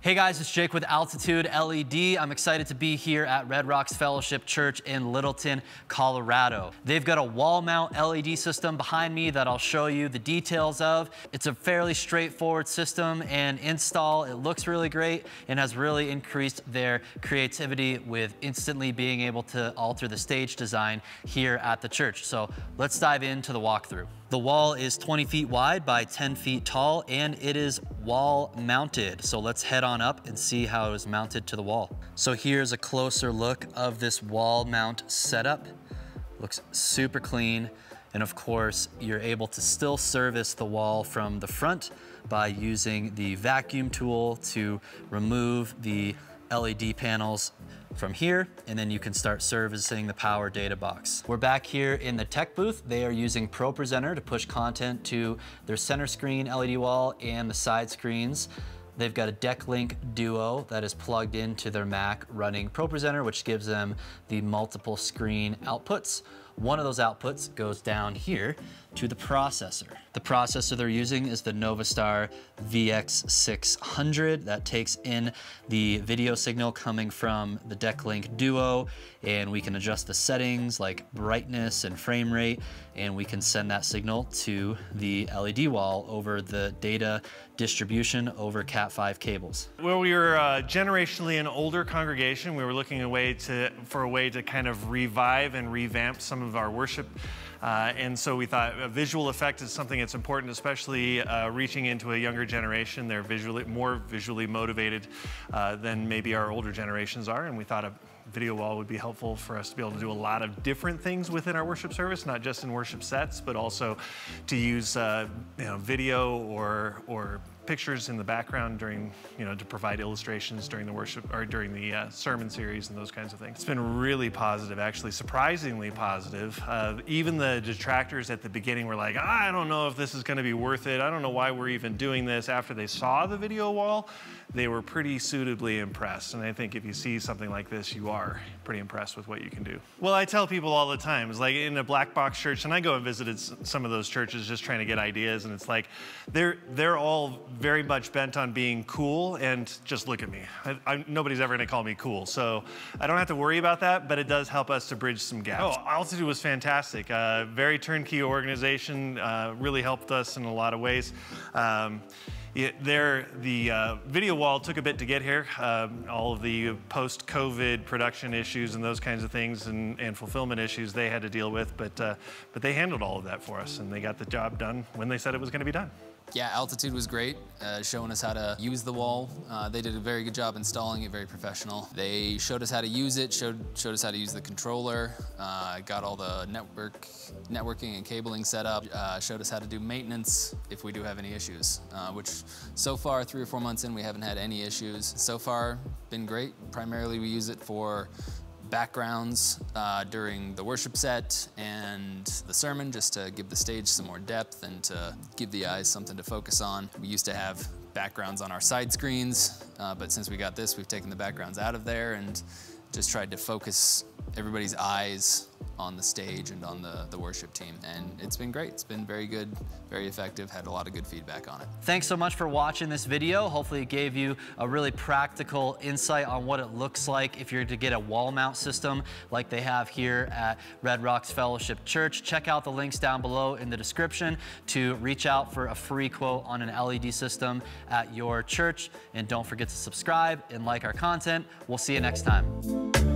Hey guys, it's Jake with Altitude LED. I'm excited to be here at Red Rocks Fellowship Church in Littleton, Colorado. They've got a wall mount LED system behind me that I'll show you the details of. It's a fairly straightforward system and install. It looks really great and has really increased their creativity with instantly being able to alter the stage design here at the church. So let's dive into the walkthrough. The wall is 20 feet wide by 10 feet tall, and it is wall mounted. So let's head on up and see how it is mounted to the wall. So here's a closer look of this wall mount setup. Looks super clean. And of course, you're able to still service the wall from the front by using the vacuum tool to remove the LED panels from here, and then you can start servicing the power data box. We're back here in the tech booth. They are using ProPresenter to push content to their center screen LED wall and the side screens. They've got a DeckLink Duo that is plugged into their Mac running ProPresenter, which gives them the multiple screen outputs. One of those outputs goes down here to the processor. The processor they're using is the Novastar VX600 that takes in the video signal coming from the DeckLink Duo, and we can adjust the settings like brightness and frame rate, and we can send that signal to the LED wall over the data distribution over Cat5 cables. Well, we were generationally an older congregation. We were looking for a way to kind of revive and revamp some of our worship. And so we thought a visual effect is something that's important, especially reaching into a younger generation. They're more visually motivated than maybe our older generations are. And we thought a video wall would be helpful for us to be able to do a lot of different things within our worship service, not just in worship sets, but also to use video or pictures in the background during, to provide illustrations during the worship or during the sermon series and those kinds of things. It's been really positive, actually, surprisingly positive. Even the detractors at the beginning were like, I don't know if this is going to be worth it. I don't know why we're even doing this. After they saw the video wall, they were pretty suitably impressed. And I think if you see something like this, you are pretty impressed with what you can do. Well, I tell people all the time, it's like in a black box church, and I go and visited some of those churches just trying to get ideas, and it's like they're all very much bent on being cool, and just look at me. Nobody's ever gonna call me cool, so I don't have to worry about that, but it does help us to bridge some gaps. Oh, Altitude was fantastic. Very turnkey organization, really helped us in a lot of ways. The video wall took a bit to get here. All of the post-COVID production issues and those kinds of things and fulfillment issues they had to deal with, but they handled all of that for us, and they got the job done when they said it was going to be done. Yeah, Altitude was great, showing us how to use the wall. They did a very good job installing it, very professional. They showed us how to use it, showed us how to use the controller, got all the networking and cabling set up, showed us how to do maintenance if we do have any issues, which so far, 3 or 4 months in, we haven't had any issues. So far, been great. Primarily, we use it for backgrounds during the worship set and the sermon, just to give the stage some more depth and to give the eyes something to focus on. We used to have backgrounds on our side screens, but since we got this, we've taken the backgrounds out of there and just tried to focus everybody's eyes on the stage and on the worship team. And it's been great. It's been very good, very effective, had a lot of good feedback on it. Thanks so much for watching this video. Hopefully it gave you a really practical insight on what it looks like if you're to get a wall mount system like they have here at Red Rocks Fellowship Church. Check out the links down below in the description to reach out for a free quote on an LED system at your church. And don't forget to subscribe and like our content. We'll see you next time.